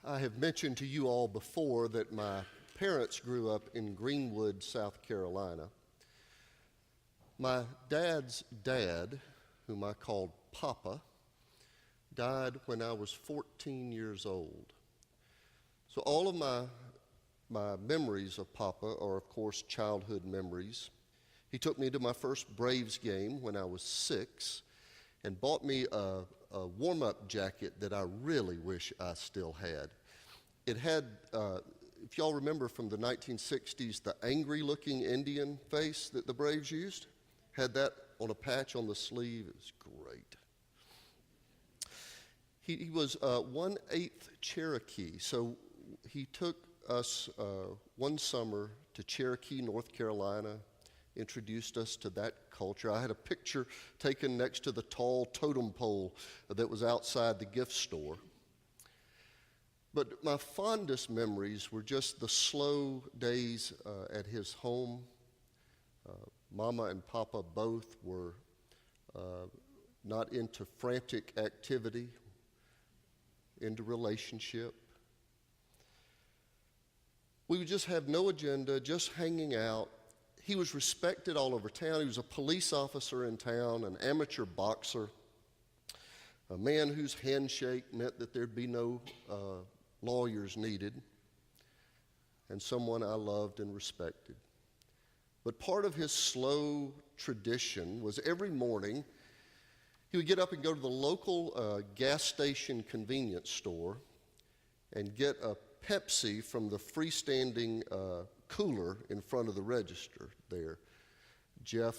I have mentioned to you all before that my parents grew up in Greenwood, South Carolina. My dad's dad, whom I called Papa, died when I was 14 years old. So all of my memories of Papa are, of course, childhood memories. He took me to my first Braves game when I was 6 and bought me a warm-up jacket that I really wish I still had. It had, if y'all remember from the 1960s, the angry-looking Indian face that the Braves used, had that on a patch on the sleeve. It was great. He was 1/8 Cherokee, so he took us one summer to Cherokee, North Carolina, introduced us to that culture. I had a picture taken next to the tall totem pole that was outside the gift store. But my fondest memories were just the slow days at his home. Mama and Papa both were not into frantic activity, into relationship. We would just have no agenda, just hanging out. He was respected all over town. He was a police officer in town, an amateur boxer, a man whose handshake meant that there'd be no lawyers needed, and someone I loved and respected. But part of his slow tradition was every morning he would get up and go to the local gas station convenience store and get a Pepsi from the freestanding cooler in front of the register there. Jeff,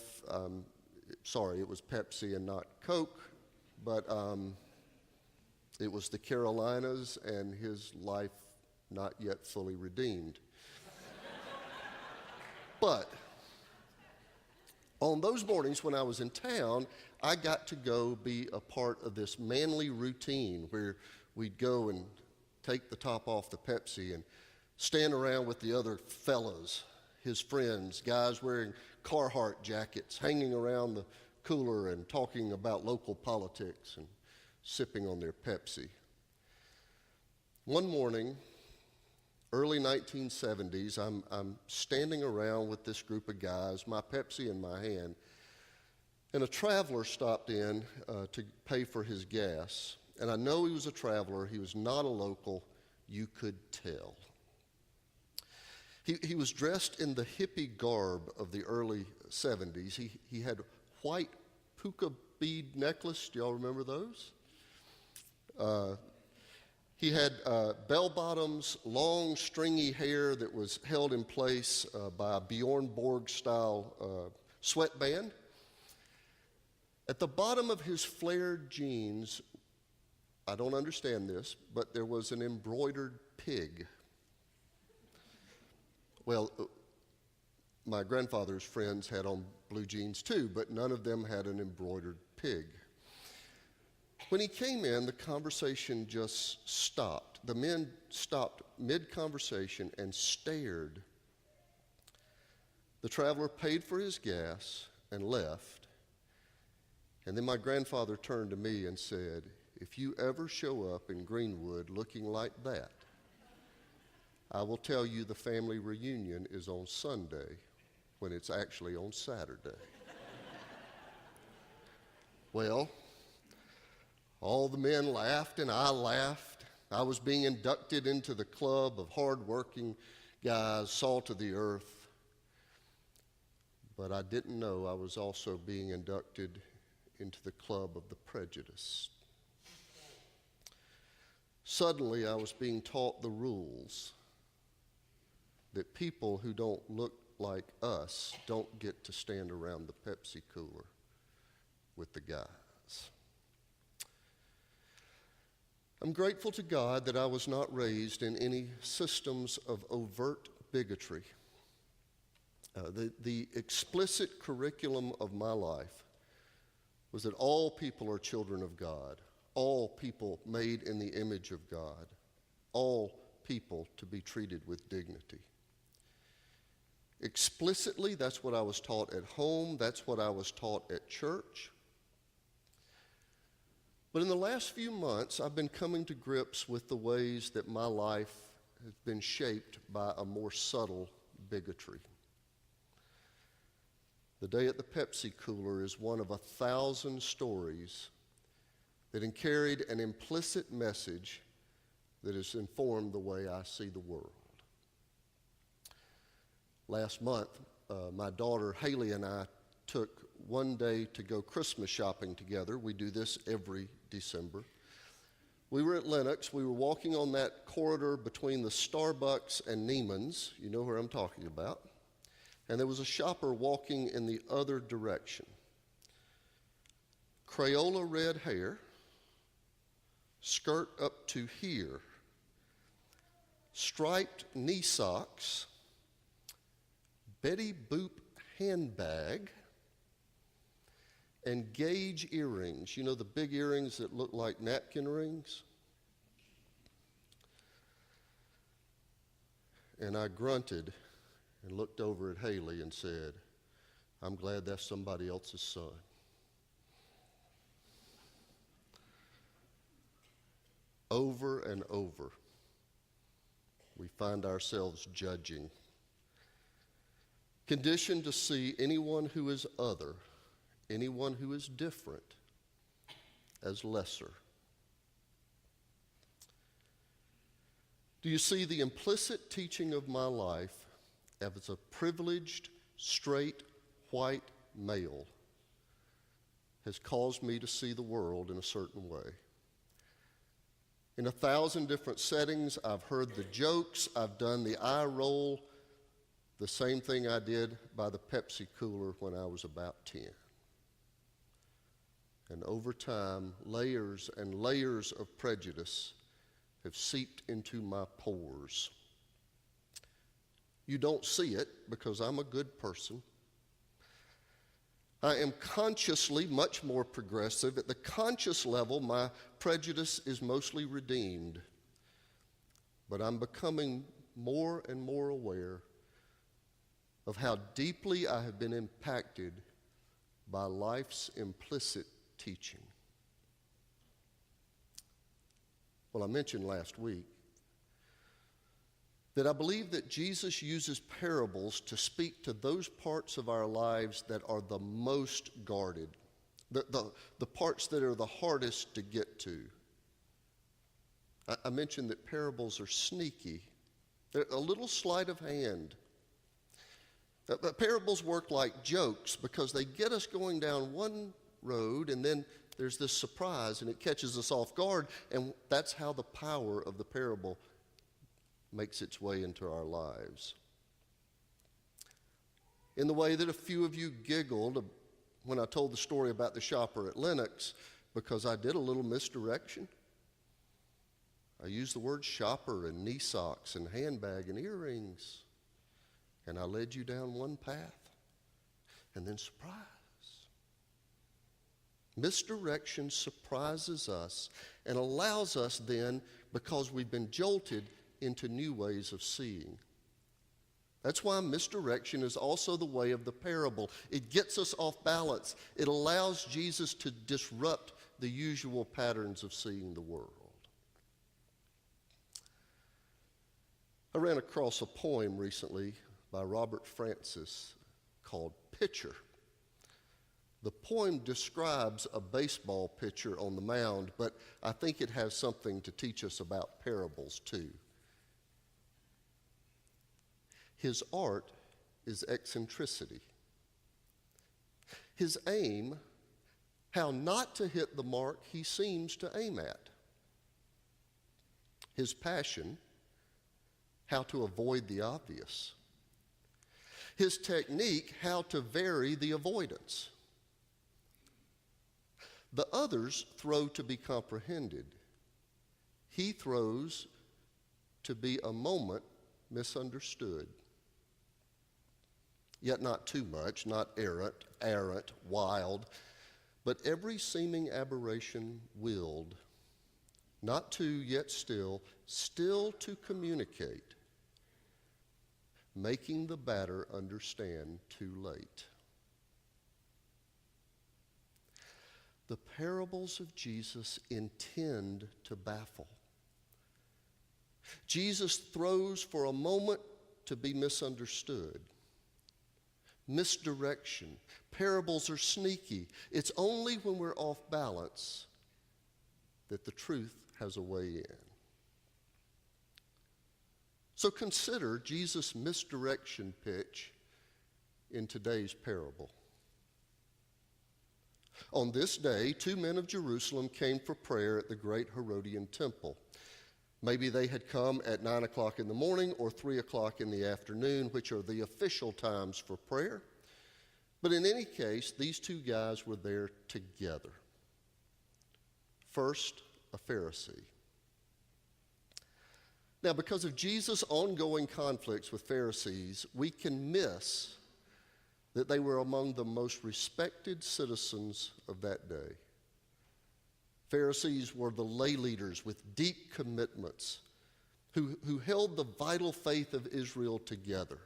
sorry, it was Pepsi and not Coke, but it was the Carolinas and his life not yet fully redeemed. But on those mornings when I was in town, I got to go be a part of this manly routine where we'd go and take the top off the Pepsi and stand around with the other fellas, his friends, guys wearing Carhartt jackets, hanging around the cooler and talking about local politics and sipping on their Pepsi. One morning, early 1970s, I'm standing around with this group of guys, my Pepsi in my hand, and a traveler stopped in to pay for his gas. And I know he was a traveler. He was not a local. You could tell. He was dressed in the hippie garb of the early 70s. He had white puka bead necklace. Do y'all remember those? He had bell bottoms, long stringy hair that was held in place by a Bjorn Borg-style sweatband. At the bottom of his flared jeans, I don't understand this, but there was an embroidered pig. Well, my grandfather's friends had on blue jeans too, but none of them had an embroidered pig. When he came in, the conversation just stopped. The men stopped mid-conversation and stared. The traveler paid for his gas and left. And then my grandfather turned to me and said, "If you ever show up in Greenwood looking like that, I will tell you the family reunion is on Sunday when it's actually on Saturday." Well, all the men laughed and I laughed. I was being inducted into the club of hard-working guys, salt of the earth. But I didn't know I was also being inducted into the club of the prejudiced. Suddenly, I was being taught the rules that people who don't look like us don't get to stand around the Pepsi cooler with the guys. I'm grateful to God that I was not raised in any systems of overt bigotry. The explicit curriculum of my life was that all people are children of God, all people made in the image of God, all people to be treated with dignity. Explicitly, that's what I was taught at home, that's what I was taught at church. But in the last few months, I've been coming to grips with the ways that my life has been shaped by a more subtle bigotry. The day at the Pepsi cooler is one of 1,000 stories that carried an implicit message that has informed the way I see the world. Last month, my daughter Haley and I took one day to go Christmas shopping together. We do this every December. We were at Lenox. We were walking on that corridor between the Starbucks and Neiman's. You know where I'm talking about. And there was a shopper walking in the other direction. Crayola red hair, skirt up to here, striped knee socks, Betty Boop handbag, and gauge earrings. You know, the big earrings that look like napkin rings? And I grunted and looked over at Haley and said, I'm glad that's somebody else's son. Over and over, we find ourselves judging, conditioned to see anyone who is other, anyone who is different, as lesser. Do you see the implicit teaching of my life as a privileged, straight, white male has caused me to see the world in a certain way? In 1,000 different settings, I've heard the jokes, I've done the eye roll, the same thing I did by the Pepsi cooler when I was about 10. And over time, layers and layers of prejudice have seeped into my pores. You don't see it because I'm a good person. I am consciously much more progressive. At the conscious level, my prejudice is mostly redeemed. But I'm becoming more and more aware of how deeply I have been impacted by life's implicit teaching. Well, I mentioned last week that I believe that Jesus uses parables to speak to those parts of our lives that are the most guarded, the parts that are the hardest to get to. I mentioned that parables are sneaky. They're a little sleight of hand. Parables work like jokes because they get us going down one road and then there's this surprise and it catches us off guard, and that's how the power of the parable makes its way into our lives. In the way that a few of you giggled when I told the story about the shopper at Lenox because I did a little misdirection. I used the word shopper and knee socks and handbag and earrings, and I led you down one path, and then surprise. Misdirection surprises us and allows us then, because we've been jolted, into new ways of seeing. That's why misdirection is also the way of the parable. It gets us off balance. It allows Jesus to disrupt the usual patterns of seeing the world. I ran across a poem recently by Robert Francis called Pitcher. The poem describes a baseball pitcher on the mound, but I think it has something to teach us about parables too. His art is eccentricity. His aim, how not to hit the mark he seems to aim at. His passion, how to avoid the obvious. His technique, how to vary the avoidance. The others throw to be comprehended. He throws to be a moment misunderstood. Yet not too much, not errant, wild, but every seeming aberration willed, not to, yet still to communicate, making the batter understand too late. The parables of Jesus intend to baffle. Jesus throws for a moment to be misunderstood. Misdirection. Parables are sneaky. It's only when we're off balance that the truth has a way in. So consider Jesus' misdirection pitch in today's parable. On this day, 2 men of Jerusalem came for prayer at the great Herodian temple. Maybe they had come at 9 o'clock in the morning or 3 o'clock in the afternoon, which are the official times for prayer. But in any case, these two guys were there together. First, a Pharisee. Now, because of Jesus' ongoing conflicts with Pharisees, we can miss that they were among the most respected citizens of that day. Pharisees were the lay leaders with deep commitments who held the vital faith of Israel together.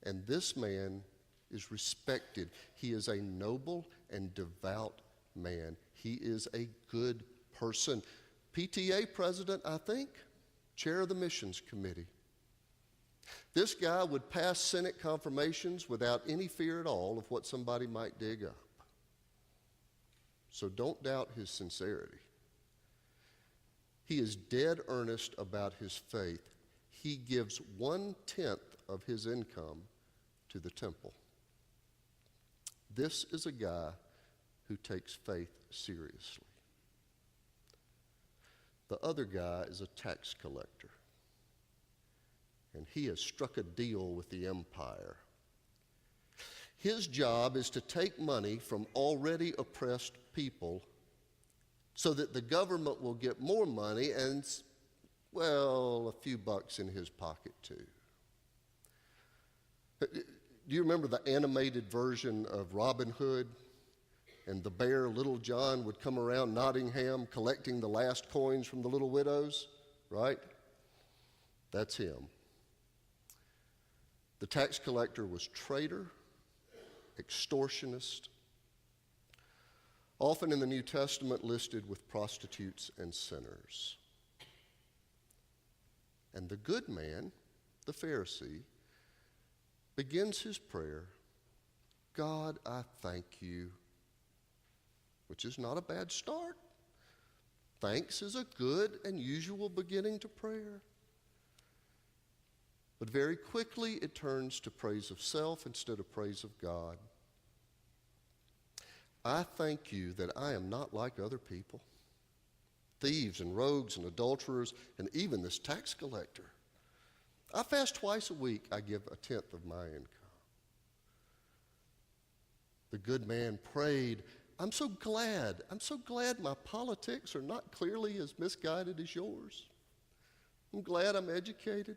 And this man is respected. He is a noble and devout man. He is a good person. PTA president, I think, chair of the missions committee. This guy would pass Senate confirmations without any fear at all of what somebody might dig up. So don't doubt his sincerity. He is dead earnest about his faith. He gives 1/10 of his income to the temple. This is a guy who takes faith seriously. The other guy is a tax collector, and he has struck a deal with the empire. His job is to take money from already oppressed people so that the government will get more money and, well, a few bucks in his pocket too. Do you remember the animated version of Robin Hood? And the bear, Little John, would come around Nottingham collecting the last coins from the little widows, right? That's him. The tax collector was traitor, extortionist, often in the New Testament listed with prostitutes and sinners. And the good man, the Pharisee, begins his prayer, God, I thank you, which is not a bad start. Thanks is a good and usual beginning to prayer. But very quickly it turns to praise of self instead of praise of God. I thank you that I am not like other people, thieves and rogues and adulterers, and even this tax collector. I fast twice a week. I give 1/10 of my income. The good man prayed, I'm so glad my politics are not clearly as misguided as yours. I'm glad I'm educated.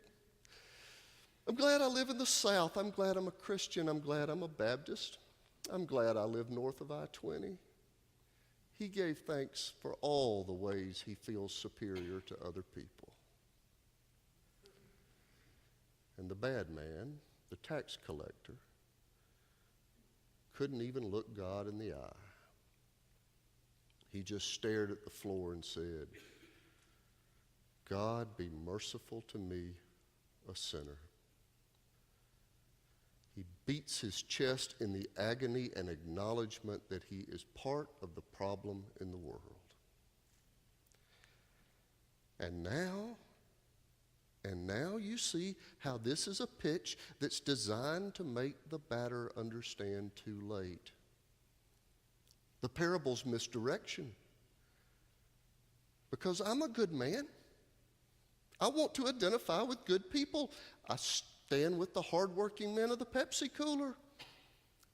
I'm glad I live in the South. I'm glad I'm a Christian. I'm glad I'm a Baptist. I'm glad I live north of I-20. He gave thanks for all the ways he feels superior to other people. And the bad man, the tax collector, couldn't even look God in the eye. He just stared at the floor and said, God, be merciful to me, a sinner. He beats his chest in the agony and acknowledgement that he is part of the problem in the world. And now you see how this is a pitch that's designed to make the batter understand too late. The parable's misdirection. Because I'm a good man. I want to identify with good people. I stand with the hardworking men of the Pepsi cooler.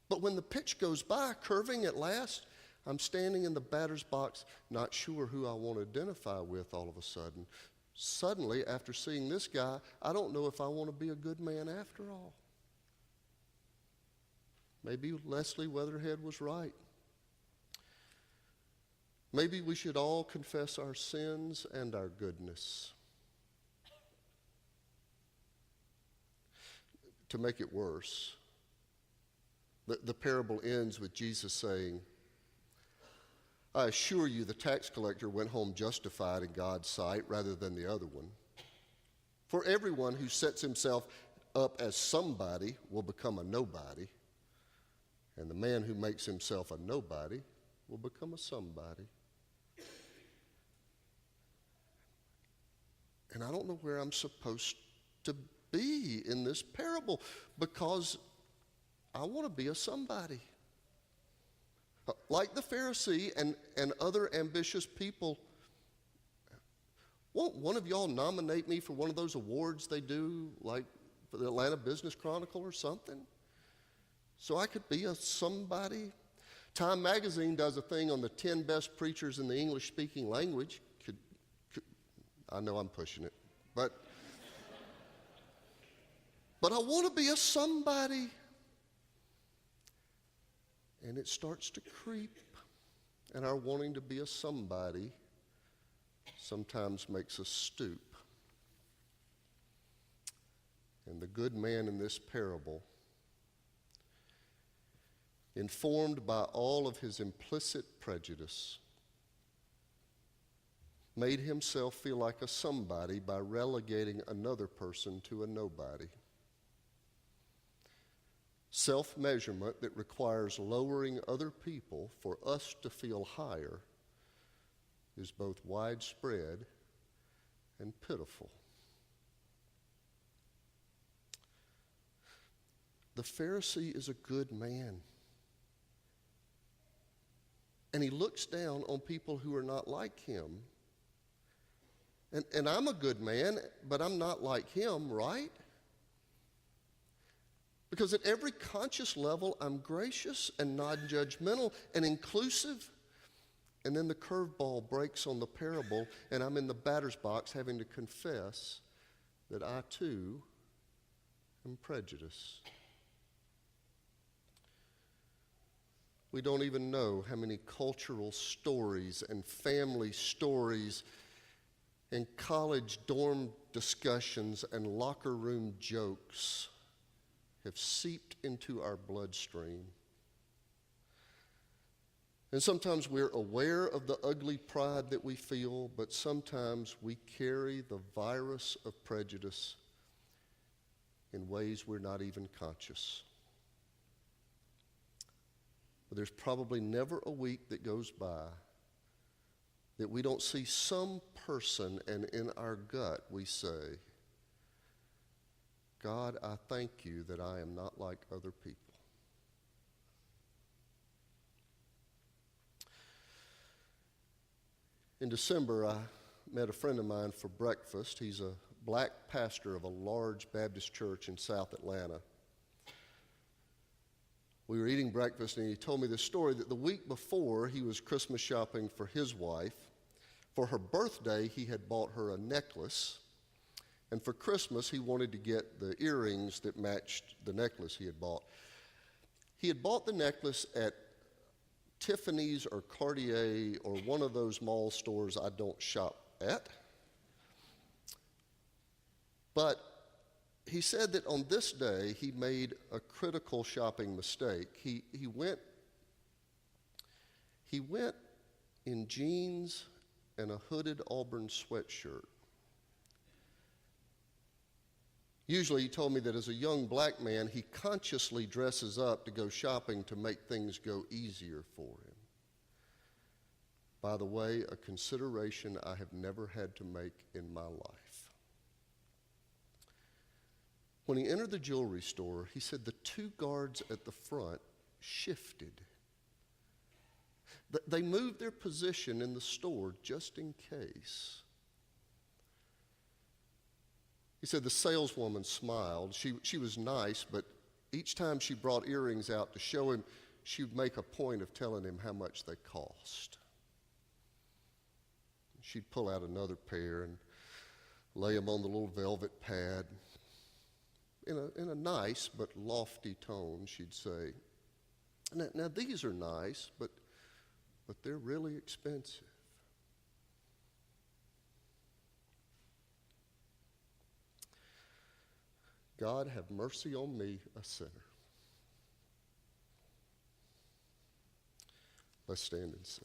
But when the pitch goes by, curving at last, I'm standing in the batter's box, not sure who I want to identify with all of a sudden. Suddenly, after seeing this guy, I don't know if I want to be a good man after all. Maybe Leslie Weatherhead was right. Maybe we should all confess our sins and our goodness. To make it worse, the parable ends with Jesus saying, I assure you the tax collector went home justified in God's sight rather than the other one. For everyone who sets himself up as somebody will become a nobody, and the man who makes himself a nobody will become a somebody. And I don't know where I'm supposed to be in this parable, because I want to be a somebody. Like the Pharisee and other ambitious people, won't one of y'all nominate me for one of those awards they do, like for the Atlanta Business Chronicle or something? So I could be a somebody. Time magazine does a thing on the 10 best preachers in the English-speaking language. I know I'm pushing it, but I want to be a somebody. And it starts to creep, and our wanting to be a somebody sometimes makes us stoop. And the good man in this parable, informed by all of his implicit prejudice, made himself feel like a somebody by relegating another person to a nobody. Self-measurement that requires lowering other people for us to feel higher is both widespread and pitiful. The Pharisee is a good man, and he looks down on people who are not like him. And I'm a good man, but I'm not like him, right? Because at every conscious level, I'm gracious and non-judgmental and inclusive. And then the curveball breaks on the parable, and I'm in the batter's box having to confess that I too am prejudiced. We don't even know how many cultural stories and family stories and college dorm discussions and locker room jokes have seeped into our bloodstream. And sometimes we're aware of the ugly pride that we feel, but sometimes we carry the virus of prejudice in ways we're not even conscious. But there's probably never a week that goes by that we don't see some person, and in our gut we say, God, I thank you that I am not like other people. In December, I met a friend of mine for breakfast. He's a black pastor of a large Baptist church in South Atlanta. We were eating breakfast, and he told me this story that the week before he was Christmas shopping for his wife. For her birthday, he had bought her a necklace. And for Christmas, he wanted to get the earrings that matched the necklace he had bought. He had bought the necklace at Tiffany's or Cartier or one of those mall stores I don't shop at. But he said that on this day, he made a critical shopping mistake. He went in jeans and a hooded Auburn sweatshirt. Usually, he told me that as a young black man, he consciously dresses up to go shopping to make things go easier for him. By the way, a consideration I have never had to make in my life. When he entered the jewelry store, he said the two guards at the front shifted. They moved their position in the store just in case. He said the saleswoman smiled. She was nice, but each time she brought earrings out to show him, she would make a point of telling him how much they cost. She'd pull out another pair and lay them on the little velvet pad. In a nice but lofty tone, she'd say, now these are nice, but they're really expensive. God, have mercy on me, a sinner. Let's stand and sing.